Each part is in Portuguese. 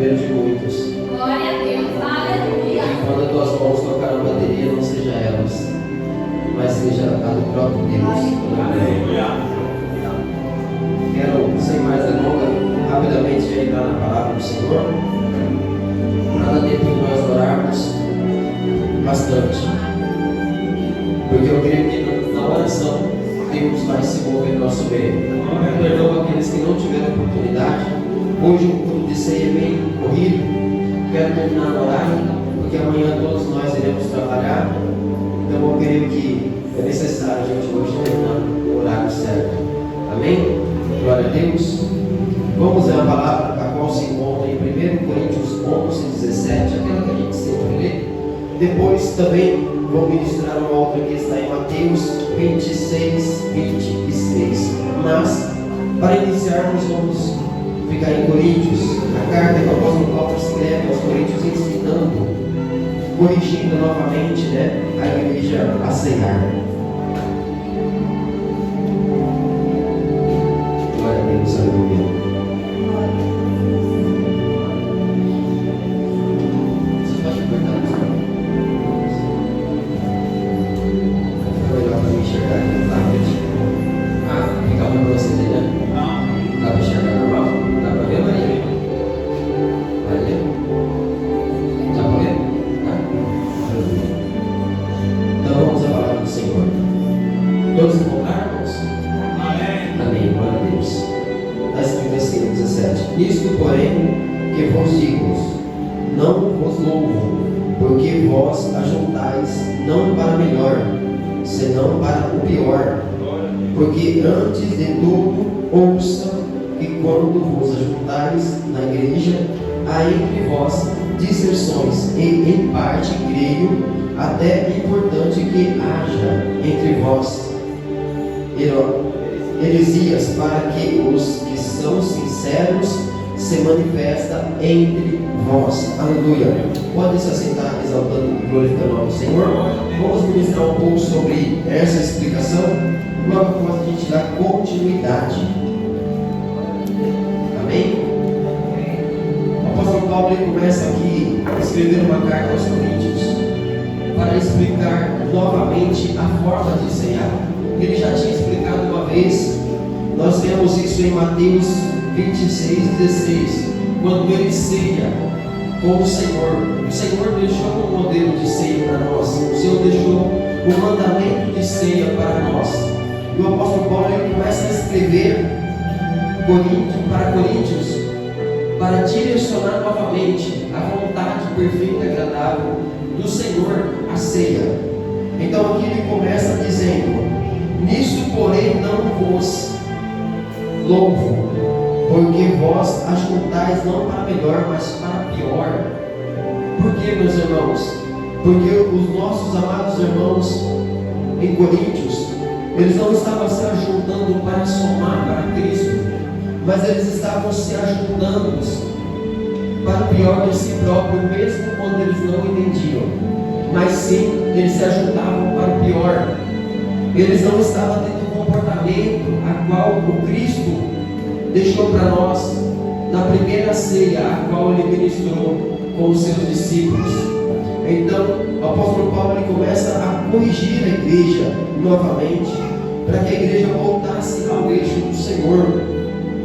primeiro de muitos. Glória a Deus, aleluia. Que quando as tuas mãos tocaram a bateria, não seja elas, mas seja a do próprio Deus. Aleluia. Quero, sem mais delonga, rapidamente já entrar na palavra do Senhor, para dar tempo de nós orarmos bastante, porque eu creio que na oração Deus vai se mover no nosso meio. Perdão aqueles que não tiveram oportunidade. Hoje o culto de ceia é bem corrido, quero terminar no horário, porque amanhã todos nós iremos trabalhar, então eu creio que é necessário a gente hoje terminar no horário certo. Amém? Glória a Deus. Vamos ler a palavra a qual se encontra em 1 Coríntios 11, 17, aquela que a gente sempre lê. Depois também vou ministrar uma outra que está em Mateus 26, 26. Mas, para iniciarmos, vamos ficar em Coríntios. A carta que o apóstolo Paulo escreve aos Coríntios, ensinando, corrigindo novamente, a igreja a ceiar. Glória a Deus, aleluia. Você pode cortar o som? Foi melhor para me enxergar aqui no tablet. Fica bom para vocês aí, né? Dá para enxergar normal? Dá para ver, Maria? Maria? Dá para ver? Tá? Então vamos à palavra do Senhor. Todos encontraram, irmãos? Amém, glória a Deus. Está escrito assim no 17: Nisto, porém, que vos digo, não vos louvo, porque vós ajuntais não para melhor, senão para o pior. Porque antes de tudo, ouçam que quando vos ajuntais na igreja, há entre vós disserções, e em parte, creio, até é importante que haja entre vós heresias, para que os que são sinceros se manifestem entre vós. Aleluia. Podem se assentar exaltando e glorificando o nome do Senhor. Vamos ministrar um pouco sobre essa explicação, logo após a gente dar continuidade. Amém? O apóstolo Paulo começa aqui a escrever uma carta aos Coríntios para explicar novamente a forma de ceiar. Ele já tinha explicado uma vez. Nós vemos isso em Mateus 26, 16, quando ele ceia com o Senhor. O Senhor deixou um modelo de ceia para nós. O Senhor deixou um mandamento de ceia para nós. E o apóstolo Paulo começa a escrever para Coríntios, para direcionar novamente a vontade perfeita e agradável do Senhor, a ceia. Então aqui ele começa dizendo: Nisso, porém, não vos louvo, porque vós ajuntais não para melhor, mas para pior. Por que, meus irmãos? Porque os nossos amados irmãos em Coríntios, eles não estavam se ajuntando para somar para Cristo, mas eles estavam se ajuntando para o pior de si próprio, mesmo quando eles não entendiam. Mas sim, eles se ajuntavam para o pior. Eles não estavam tendo um comportamento a qual o Cristo deixou para nós na primeira ceia, a qual ele ministrou com os seus discípulos. Então, o apóstolo Paulo começa a corrigir a igreja novamente, para que a igreja voltasse ao eixo do Senhor.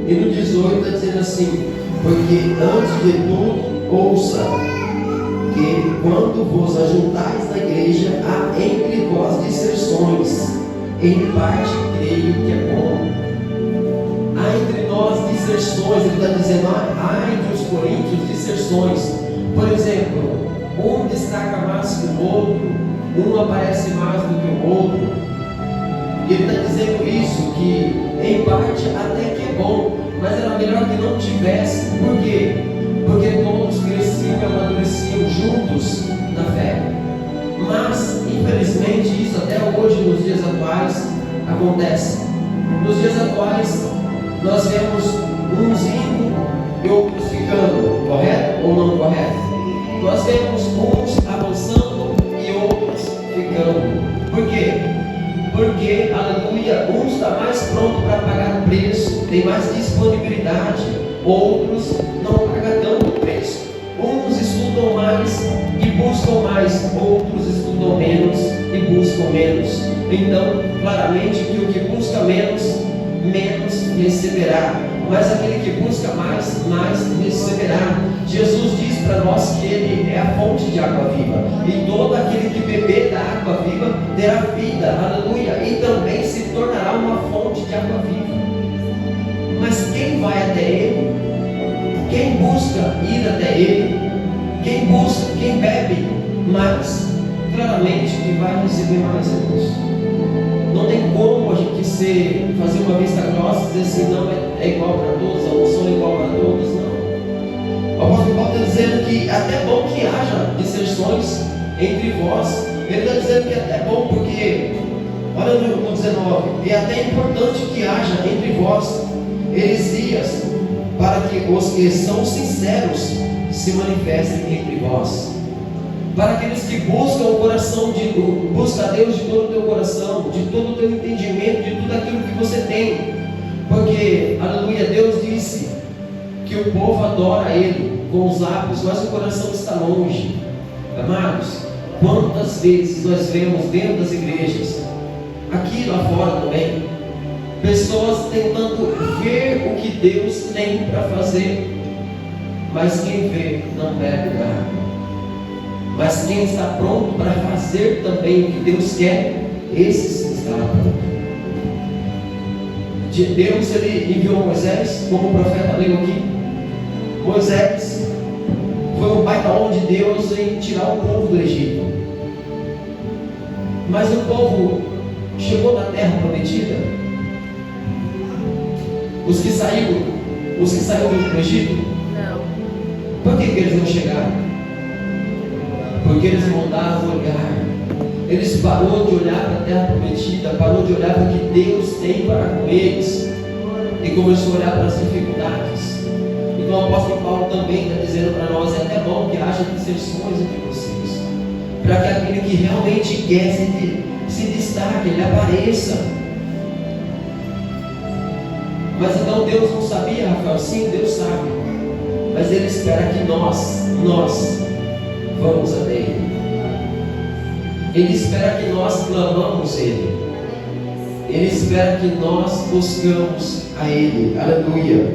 E no 18 está dizendo assim: porque antes de tudo, ouça que quando vos ajuntais na igreja, há entre vós disserções, em parte creio que é bom. Há entre nós disserções, ele está dizendo, há entre os coríntios disserções. Por exemplo, um destaca mais que o outro, um aparece mais do que o outro. E ele está dizendo isso, que em parte até que é bom, mas era melhor que não tivesse. Por quê? Porque todos cresciam e amadureciam juntos na fé. Mas, infelizmente, isso até hoje, nos dias atuais, acontece. Nos dias atuais, nós vemos uns indo e outros ficando, correto ou não correto? Nós vemos uns avançando e outros ficando. Por quê? Porque, aleluia, um está mais pronto para pagar o preço, tem mais disponibilidade, outros não pagam tanto o preço. estudam mais e buscam mais, outros estudam menos e buscam menos. Então, claramente que o que busca menos, menos receberá. Mas aquele que busca mais, mais receberá. Jesus diz para nós que Ele é a fonte de água viva. E todo aquele que beber da água viva terá vida, aleluia. E também se tornará uma fonte de água viva. Mas quem vai até Ele? Quem busca ir até Ele? Quem busca, quem bebe mais, claramente que vai receber mais, irmãos. Não tem como a gente fazer uma vista grossa e dizer assim, não, é igual para todos, a unção é igual para todos, não. O apóstolo Paulo está dizendo que até é bom que haja disserções entre vós. Ele está dizendo que é até bom porque, olha no 19, é até importante que haja entre vós heresias, para que os que são sinceros se manifestem entre vós. Para aqueles que buscam o coração, busca a Deus de todo o teu coração, de todo o teu entendimento, de tudo aquilo que você tem. Porque, aleluia, Deus disse que o povo adora Ele com os lábios, mas o coração está longe. Amados, quantas vezes nós vemos dentro das igrejas, aqui lá fora também, pessoas tentando ver o que Deus tem para fazer, mas quem vê não bebe da água. Mas quem está pronto para fazer também o que Deus quer, esse sim estará pronto. Deus, Ele enviou Moisés, como o profeta leu aqui. Moisés foi um baita homem de Deus em tirar o povo do Egito. Mas o povo chegou na terra prometida. Os que saíram do Egito, Não. por que eles não chegaram? Porque eles mudaram o olhar. Eles parou de olhar para a terra prometida, parou de olhar para o que Deus tem para com eles e começou a olhar para as dificuldades. Então o apóstolo Paulo também está dizendo para nós, é até bom que haja disserções entre vocês, para que aquele que realmente quer se destaque, ele apareça. Mas então Deus não sabia, Rafael? Sim, Deus sabe, mas Ele espera que nós vamos até Ele. Ele espera que nós clamamos Ele. Ele espera que nós buscamos a Ele. Aleluia.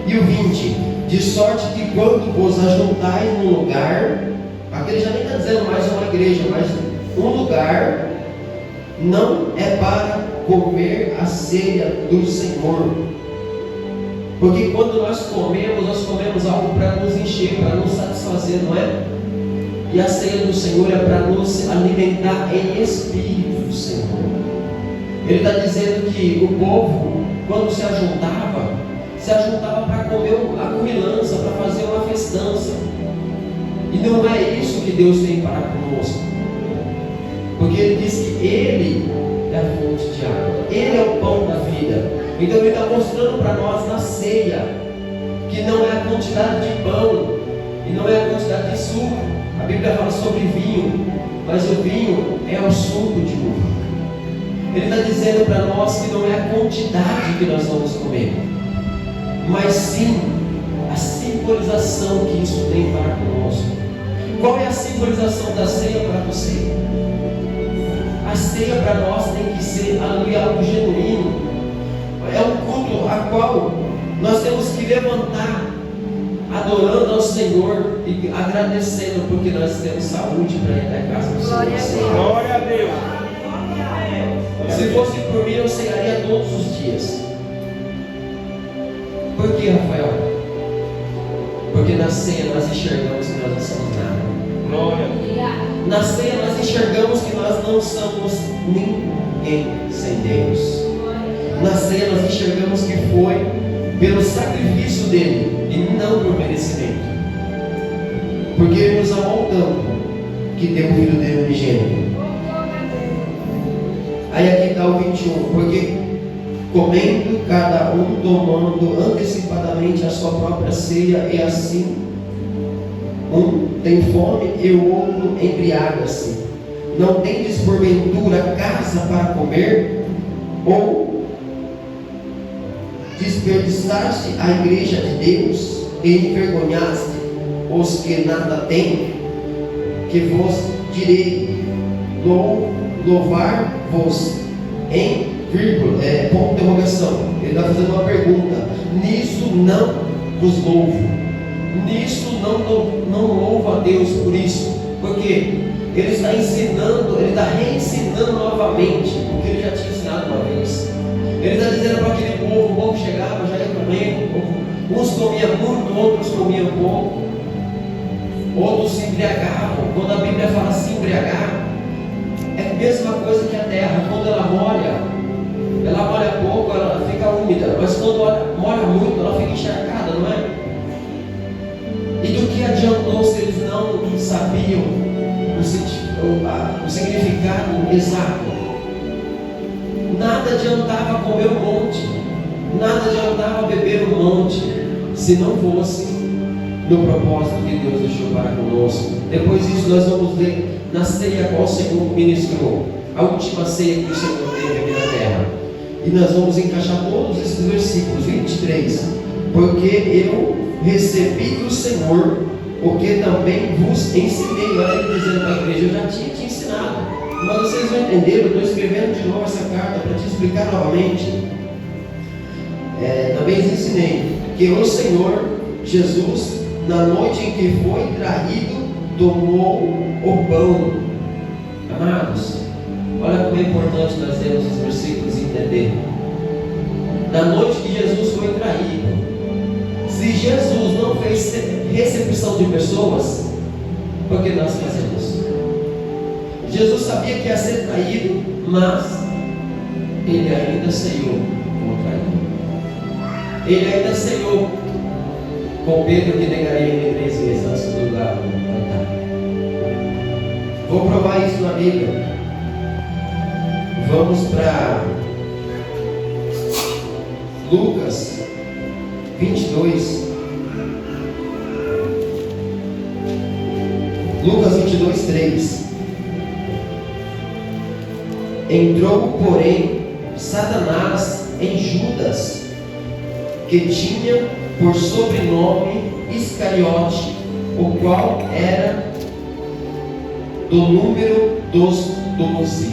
E o 20: de sorte que quando vos ajuntais num lugar, aqui ele já nem está dizendo mais uma igreja, mas um lugar, não é para comer a ceia do Senhor. Porque quando nós comemos algo para nos encher, para nos satisfazer, não é? E a ceia do Senhor é para nos alimentar em espírito, Senhor. Ele está dizendo que o povo, quando se ajuntava para comer a comilança, para fazer uma festança. E não é isso que Deus tem para conosco. Porque Ele diz que Ele é a fonte de água, Ele é o pão da vida. Então Ele está mostrando para nós na ceia que não é a quantidade de pão e não é a quantidade de suco. A Bíblia fala sobre vinho, mas o vinho é o suco de uva. Ele está dizendo para nós que não é a quantidade que nós vamos comer, mas sim a simbolização que isso tem para conosco. Qual é a simbolização da ceia para você? A ceia para nós tem que ser, aleluia, algo genuíno. É um culto a qual nós temos que levantar adorando ao Senhor e agradecendo porque nós temos saúde para ir até a casa do Senhor. Glória a Deus. Se fosse por mim, eu cearia todos os dias. Por que, Rafael? Porque na ceia nós enxergamos que nós não somos nada. Glória. Na ceia nós enxergamos que nós não somos ninguém sem Deus. Na ceia nós enxergamos que foi pelo sacrifício dele e não por merecimento. Porque ele nos amou tanto que deu o filho dele unigênito. Aí aqui está o 21, porque comendo cada um, tomando antecipadamente a sua própria ceia, e assim um tem fome e o outro embriaga-se. Não tendes porventura casa para comer? Ou desperdiçaste a igreja de Deus e envergonhaste os que nada têm, que vos direi, louvar-vos em vírgula, ponto de interrogação. Ele está fazendo uma pergunta. Nisso não vos louvo. Nisso não louvo a Deus por isso. Porque ele está ensinando, ele está reensinando novamente o que ele já tinha ensinado uma vez. Ele está dizendo para aquele povo, o povo chegava, já ia comendo, uns comiam muito, outros comiam pouco, outros se embriagavam. Quando a Bíblia fala se embriagar, é a mesma coisa que a terra. Quando ela molha pouco, ela fica úmida, mas quando ela molha muito, ela fica encharcada, não é? E do que adiantou se eles não sabiam o significado exato? Nada adiantava comer um monte, nada adiantava beber um monte, se não fosse no propósito que Deus deixou para conosco. Depois disso nós vamos ler na ceia qual o Senhor ministrou, a última ceia que o Senhor teve aqui na terra. E nós vamos encaixar todos esses versículos, 23. Porque eu recebi do Senhor o que também vos ensinei. Olha ele dizendo para a igreja, eu já tinha te ensinado, mas vocês não entenderam. Eu estou escrevendo de novo essa carta para te explicar novamente. Também lhes ensinei que o Senhor Jesus, na noite em que foi traído, tomou o pão. Amados, olha como é importante nós lermos os versículos e entender. Na noite que Jesus foi traído, se Jesus não fez recepção de pessoas, por que nós fazemos? Jesus sabia que ia ser traído, mas ele ainda ceiou como traído. Ele ainda ceiou com Pedro, que negaria ele 3 vezes antes do lugar. Vou provar isso na Bíblia. Vamos para Lucas 22. Lucas 22, 3. Entrou, porém, Satanás em Judas, que tinha por sobrenome Iscariote, o qual era do número dos 12.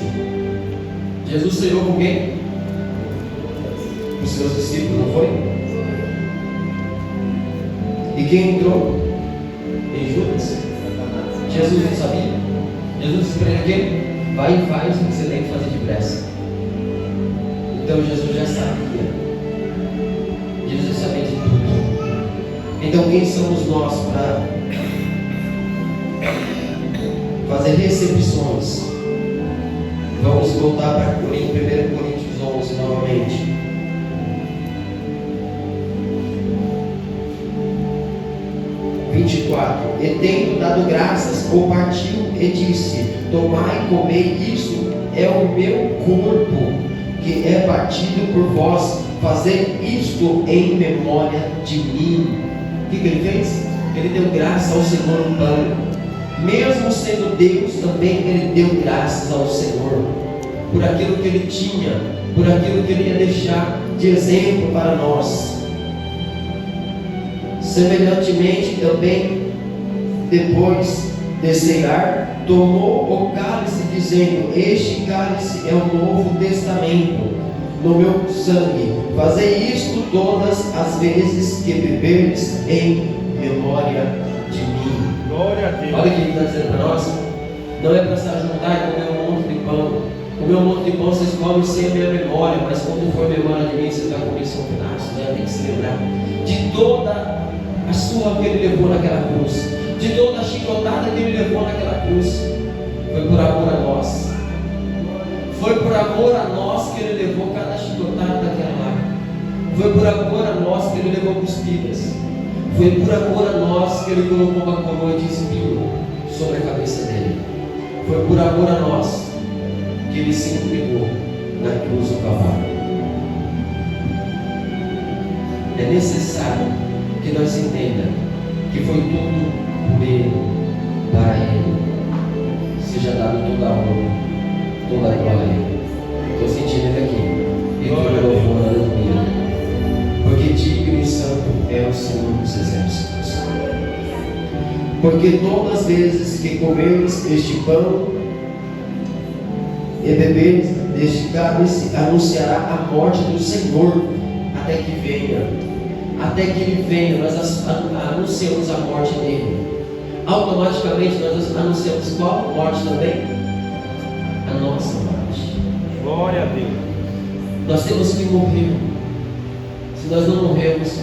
Jesus ceiou com quem? Os seus discípulos, não foi? E quem entrou em Judas? Jesus não sabia? Jesus disse para ele o quê? Vai e faz o que você tem que fazer depressa. Então Jesus já sabia. Jesus sabia de tudo. Então quem somos nós para fazer recepções? Vamos voltar para 1 Coríntios 11 novamente. E tendo dado graças, o partiu e disse: tomai e comei, isto é o meu corpo, que é partido por vós, fazei isto em memória de mim. O que ele fez? Ele deu graça ao Senhor no pão. Mesmo sendo Deus, também ele deu graças ao Senhor por aquilo que ele tinha, por aquilo que ele ia deixar de exemplo para nós. Semelhantemente também, depois de ceiar, tomou o cálice, dizendo: este cálice é o Novo Testamento no meu sangue. Fazei isto todas as vezes que beberdes em memória de mim. Glória a Deus. Olha o que ele está dizendo para nós. Não é para se juntar e comer um monte de pão. Comer um monte de pão vocês comem sem a minha memória, mas quando for memória de mim, você vai comer só um pedaço, né? Tem que se lembrar de toda a surra que ele levou naquela cruz, de toda a chicotada que ele levou naquela cruz. Foi por amor a nós. Foi por amor a nós que ele levou cada chicotada daquela lá. Foi por amor a nós que ele levou cuspidas. Foi por amor a nós que ele colocou uma coroa de espinho sobre a cabeça dele. Foi por amor a nós que ele se entregou na cruz do Calvário. É necessário que nós entendamos que foi tudo por ele, para ele. Seja dado toda a honra, toda a glória. Estou sentindo ele aqui. E toda a louvor, aleluia. Porque digno e santo é o Senhor dos Exércitos. Porque todas as vezes que comerdes este pão e beberdes deste cálice, anunciará a morte do Senhor até que venha. Até que Ele venha, nós anunciamos a morte dele. Automaticamente nós anunciamos qual morte também? A nossa morte. Glória a Deus. Nós temos que morrer. Se nós não morrermos,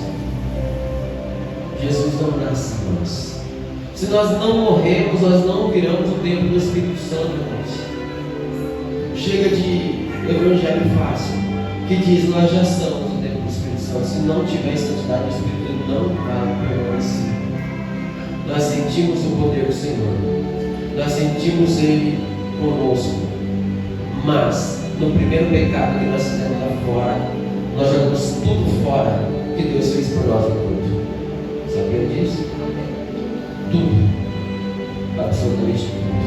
Jesus não nasce em nós. Se nós não morrermos, nós não viramos o templo do Espírito Santo, irmãos. Chega de evangelho fácil, que diz: nós já somos o templo do Espírito Santo. Se não tiver santidade, o Espírito não vai permanecer. Nós sentimos o poder do Senhor, nós sentimos Ele conosco, mas no primeiro pecado que nós fizemos lá fora, nós jogamos tudo fora que Deus fez por nós no culto. Sabia disso? Tudo, absolutamente tudo.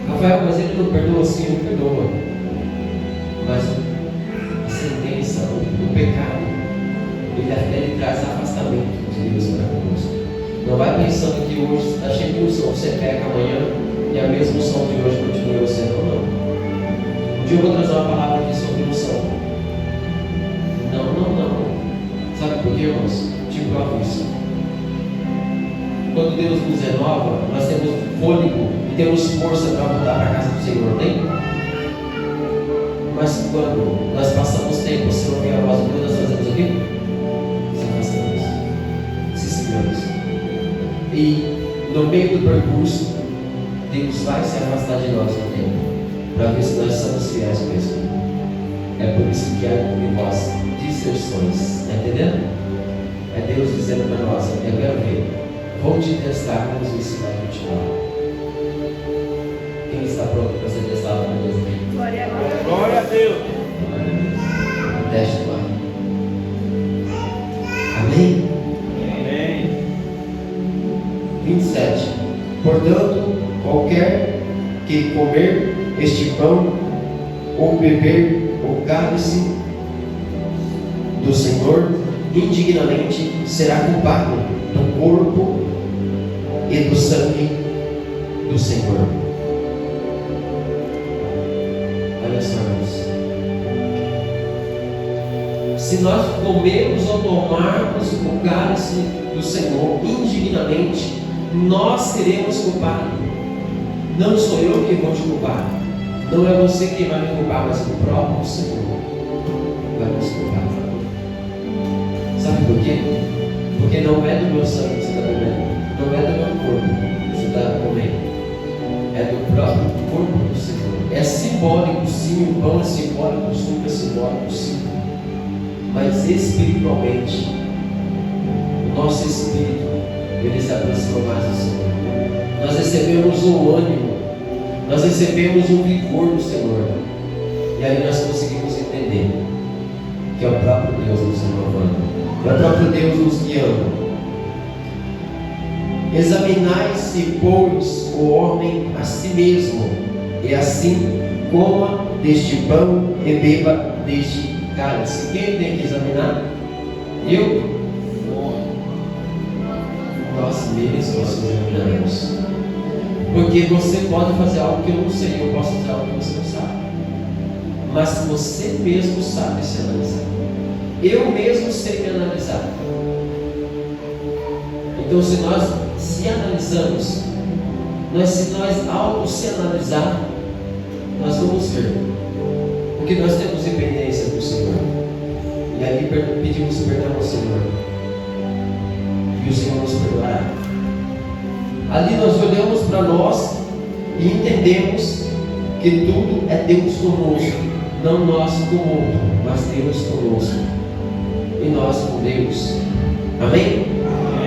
Rafael, mas ele não perdoa? Sim, ele perdoa, mas a sentença, o pecado, ele traz afastamento de Deus para conosco. Não vai pensando que hoje está cheio de unção, você peca amanhã e a mesma unção de hoje continua você, não. Um dia eu vou trazer uma palavra aqui sobre unção. Não. Sabe por quê, irmãos? Te provo isso. Quando Deus nos renova, nós temos fôlego e temos força para voltar para a casa do Senhor, tem? Mas quando nós passamos tempo sem ouvir a voz de Deus, nós fazemos o quê? Nos afastamos, se seguramos. E no meio do percurso, Deus vai se afastar de nós no tempo, para ver se nós somos fiéis mesmo. É por isso que há em nós distorções, está entendendo? É Deus dizendo para nós: eu quero ver. Vou te testar, vamos ver se vai continuar. Quem está pronto para ser testado por Deus aqui? Glória a Deus. Teste lá. Amém? Amém. 27. Portanto, qualquer que comer este pão ou beber o cálice do Senhor indignamente será culpado do corpo e do sangue do Senhor. Olha só, irmãos. Se nós comermos ou tomarmos o cálice do Senhor indignamente, nós seremos culpados. Não sou eu que vou te culpar, não é você quem vai me culpar, mas o próprio Senhor vai nos culpar. Sabe por quê? Porque não é do meu sangue que você está bebendo, não é do meu corpo que você está comendo, é do próprio corpo do Senhor. É simbólico, sim, o pão é simbólico, o suco é simbólico, sim, mas espiritualmente, o nosso espírito, ele se aproxima mais do Senhor. Nós recebemos o ânimo, nós recebemos o vigor do Senhor, e aí nós conseguimos entender que é o próprio Deus nos renovando, é o próprio Deus nos guiando. Examinai-se, pois, o homem a si mesmo, e assim coma deste pão e beba deste cálice. Quem tem que examinar? Eu? Nós mesmos nos examinamos. Porque você pode fazer algo que eu não sei, eu posso fazer algo que você não sabe. Mas você mesmo sabe se analisar. Eu mesmo sei me analisar. Então, se nós se analisamos, se nós auto se analisar, nós vamos ver. Porque nós temos dependência do Senhor. E aí pedimos perdão ao Senhor. E o Senhor nos perdoará. Ali nós olhamos para nós e entendemos que tudo é Deus conosco, não nós com o outro, mas Deus conosco e nós com Deus. Amém?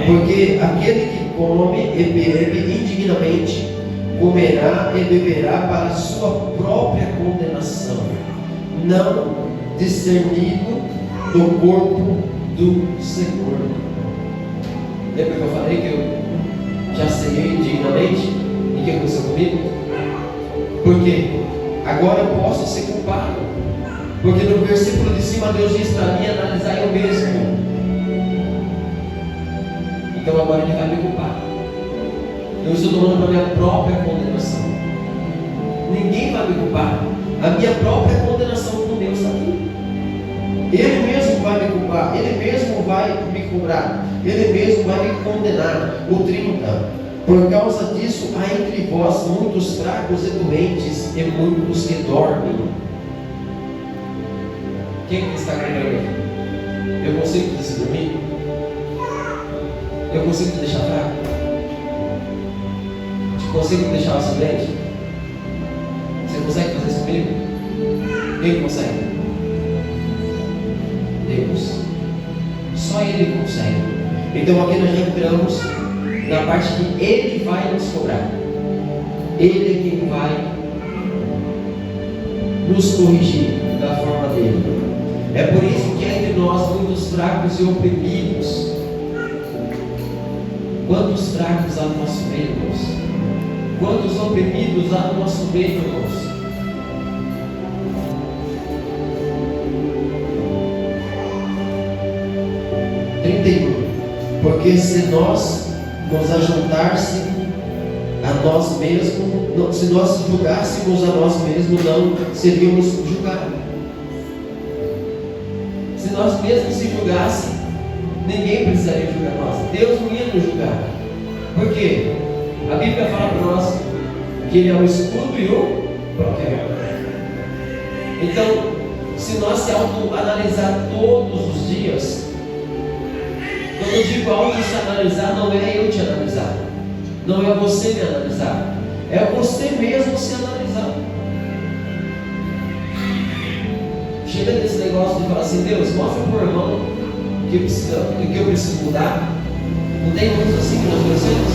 Porque aquele que come e bebe indignamente comerá e beberá para a sua própria condenação, não discernido do corpo do Senhor. Lembra que eu falei que eu já ceiei indignamente? E o que aconteceu comigo? Por quê? Agora eu posso ser culpado. Porque no versículo de cima Deus diz para mim analisar eu mesmo. Então agora ele vai me culpar. Eu estou tomando para a minha própria condenação. Ninguém vai me culpar. A minha própria condenação com Deus está aqui. Ele mesmo vai me culpar. Ele mesmo vai me cobrar. Ele mesmo vai me condenar. O 30. Por causa disso há entre vós muitos fracos e doentes e muitos que dormem. Quem está dormindo aqui? Eu consigo te dormir? Eu consigo te deixar fraco? Consigo te deixar acidente? Você consegue fazer isso comigo? Quem consegue? Deus. Só Ele consegue. Então aqui nós já entramos na parte que Ele vai nos cobrar. Ele é quem vai nos corrigir da forma dele. É por isso que há entre nós muitos fracos e oprimidos. Quantos fracos há no nosso meio, irmãos? Quantos oprimidos há no nosso meio, irmãos? Porque se nós nos ajuntássemos a nós mesmos, se nós julgássemos a nós mesmos, não seríamos julgados. Se nós mesmos se julgássemos, ninguém precisaria julgar nós. Deus não ia nos julgar. Por quê? A Bíblia fala para nós que Ele é o escudo e o protetor. Então, se nós se autoanalisar todos os dias, quando eu digo auto se analisar, não é eu te analisar, não é você me analisar, é você mesmo se analisar. Chega desse negócio de falar assim: Deus, mostra para o irmão que eu preciso mudar. Não tem muitos assim que nós conhecemos.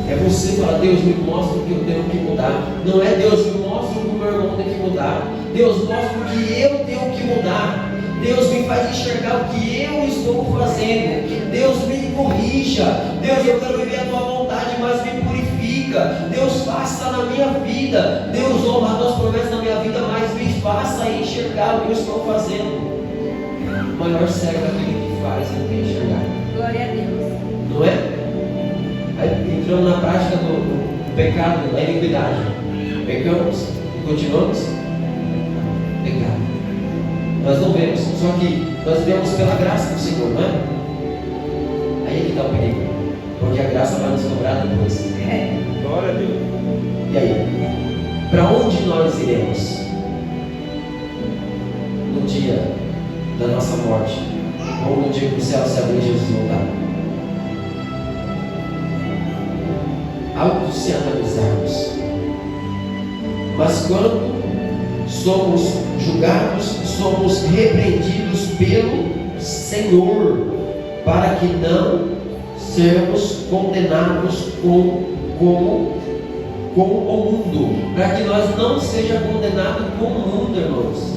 É você falar: Deus, me mostra o que eu tenho que mudar. Não é Deus, me mostra o que o meu irmão tem que mudar. Deus, mostra o que eu tenho que mudar. Deus, me faz enxergar o que eu estou fazendo. Deus, me corrija. Deus, eu quero viver a tua vontade, mas me purifica. Deus, faça na minha vida. Deus, honra as tuas promessas na minha vida, mas me faça enxergar o que eu estou fazendo. O maior cego é aquele que faz e não quer enxergar. Glória a Deus. Não é? Aí entramos na prática do pecado, da iniquidade. Pecamos e continuamos pecado. Nós não vemos, só que nós vemos pela graça do Senhor, não é? Aí é que está o perigo, porque a graça vai nos cobrar depois. Glória a Deus. E aí? Para onde nós iremos no dia da nossa morte? Ou no dia que o céu se abrir e Jesus voltar? Algo se analisarmos. Mas quando somos julgados, somos repreendidos pelo Senhor, para que não sermos condenados com o mundo, para que nós não sejamos condenados com o mundo, irmãos.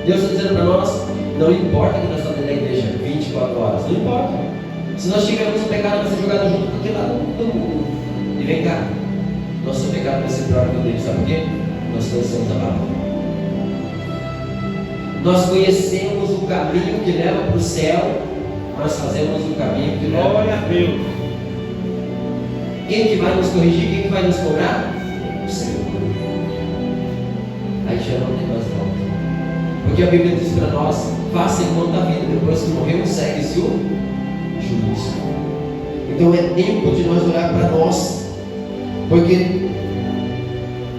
Deus está dizendo para nós: não importa que nós estamos dentro da igreja 24 horas, não importa. Se nós tivermos um pecado, vai ser jogado junto com aquele lado do mundo. E vem cá, nosso pecado vai ser pior que o dele, sabe por quê? Nós conhecemos a palavra. Nós conhecemos o caminho que leva para o céu, nós fazemos o caminho que leva. Glória a Deus. Quem que vai nos corrigir? Quem que vai nos cobrar? O Senhor. Aí já não tem mais volta. Porque a Bíblia diz para nós: faça enquanto a vida, depois que morreu, segue-se o juízo. Então é tempo de nós olhar para nós. Porque,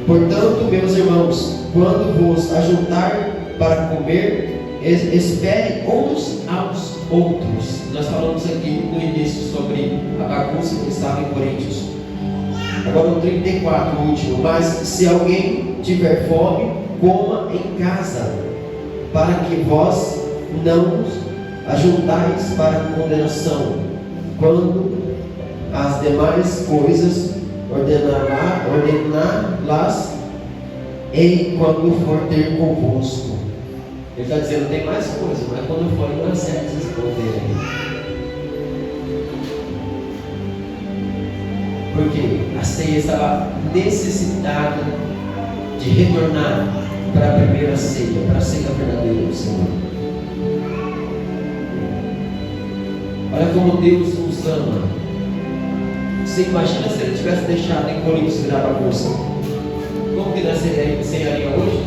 portanto, meus irmãos, quando vos ajuntar para comer, esperem uns aos outros. Nós falamos aqui no início sobre a bagunça que estava em Coríntios. Agora o 34, o último: mas se alguém tiver fome, coma em casa, para que vós não ajuntais para condenação, quando as demais coisas ordenarás enquanto for ter convosco. Ele está dizendo: tem mais coisa, mas quando for, não acerta esses pontos aí. Porque a ceia estava necessitada de retornar para a primeira ceia, para a ceia verdadeira do Senhor. Olha como Deus nos ama. Você imagina se ele tivesse deixado em Coríntios virar bagunça? Como que nós cearia hoje?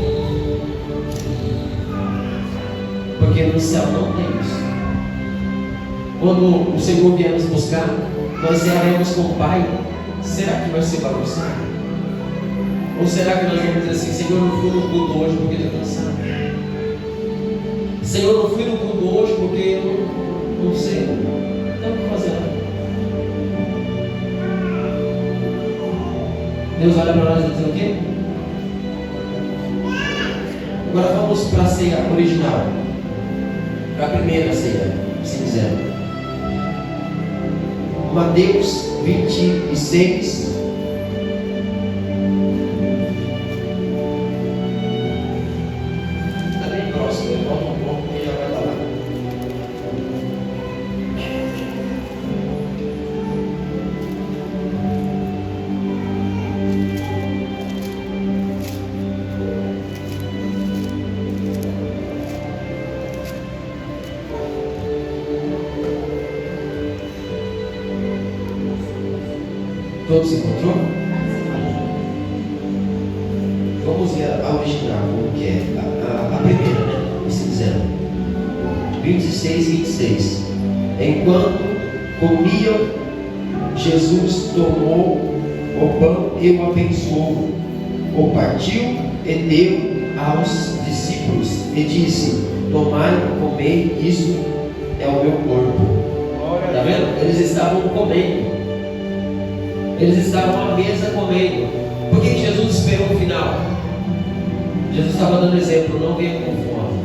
Porque no céu não tem isso. Quando o Senhor vier nos buscar, nós cearemos com o Pai. Será que vai ser bagunçado? Ou será que nós vamos dizer assim: Senhor, não fui no culto hoje porque estou cansado? Senhor, não fui no culto hoje porque eu não sei. Então o que fazer? Deus olha para nós e diz o quê? Agora vamos para a ceia original, para a primeira ceia, se quiser. Mateus 26. Está bem próximo, volta um pouco e já vai estar lá. Todos se encontrou? Vamos ver a original, como que é a primeira, né? Se quiser. 26, 26. Enquanto comiam, Jesus tomou o pão e o abençoou, o partiu e deu aos discípulos e disse: tomai, comei, isso é o meu corpo. Está vendo? Eles estavam comendo. Eles estavam à mesa comendo. Por que Jesus esperou o final? Jesus estava dando exemplo: não venha com fome.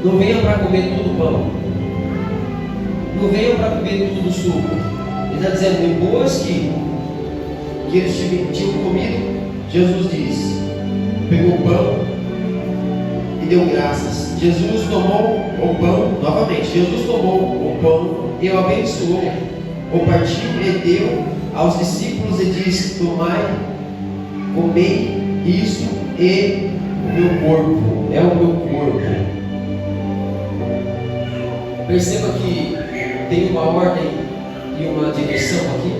Não venha para comer tudo pão. Não venha para comer tudo suco. Ele está dizendo: depois que eles tinham comido, Jesus disse, pegou o pão e deu graças. Jesus tomou o pão, novamente, Jesus tomou o pão e o abençoou, o partiu e deu aos discípulos e disse: tomai, comei, isso é o meu corpo, é o meu corpo. Perceba que tem uma ordem e uma direção aqui.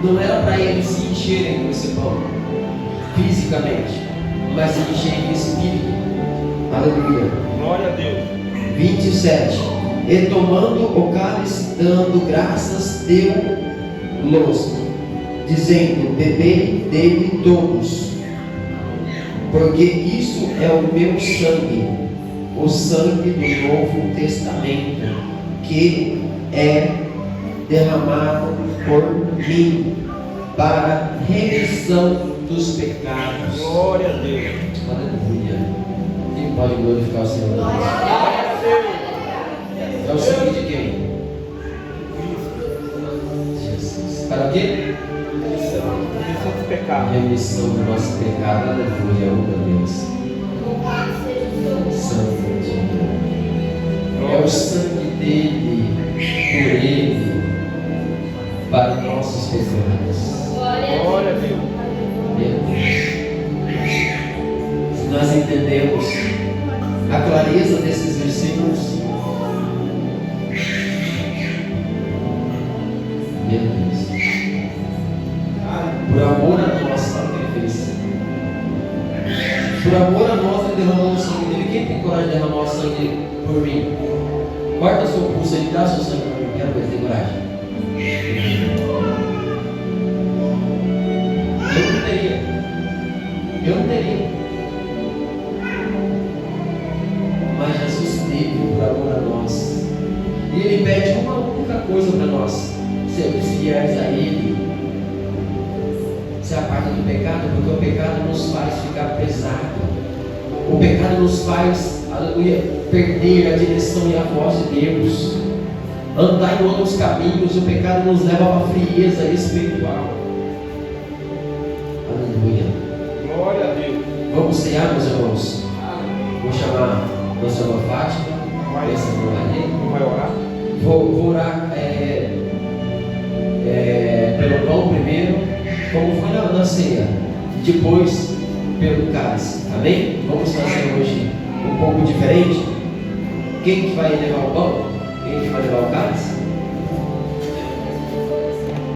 Não era para eles se encherem com esse pão fisicamente, mas se encherem em espírito. Aleluia. Glória a Deus. 27. E tomando o cálice, dando graças, deu-los, dizendo: bebei dele todos, porque isso é o meu sangue, o sangue do Novo Testamento, que é derramado por mim para remissão dos pecados. Glória a Deus. Aleluia. Quem pode glorificar o Senhor? Glória a Deus. É o sangue de quem? Jesus. Para quê? Remissão dos pecados. Remissão do nosso pecado. Aleluia. Oh, Deus. Sangue de Deus. É o sangue dele, por ele, para nossos pecados. Glória a Deus. Meu Deus. Se nós entendemos a clareza desses versículos, meu Deus, por amor a nós, sabe o que ele fez? Por amor a nós, ele derramou o sangue dele. Quem tem coragem de derramar o sangue por mim? Corta o seu pulso e dá o seu sangue para mim. Quero ver, tem coragem. Eu não teria. Mas Jesus teve por amor a nós. E Ele pede uma única coisa para nós: sermos fiéis a Ele. Se aparta do pecado, porque o pecado nos faz ficar pesado. O pecado nos faz, aleluia, perder a direção e a voz de Deus. Andar em outros caminhos. O pecado nos leva a uma frieza espiritual. Aleluia. Glória a Deus. Vamos cear, meus irmãos. Vou chamar a nossa irmã Fátima. Essa irmã ali. Vai orar? Vou orar pelo pão primeiro, como foi na ceia. Depois pelo cálice. Amém? Vamos fazer hoje um pouco diferente. Quem que vai levar o pão? Quem que vai levar o cálice?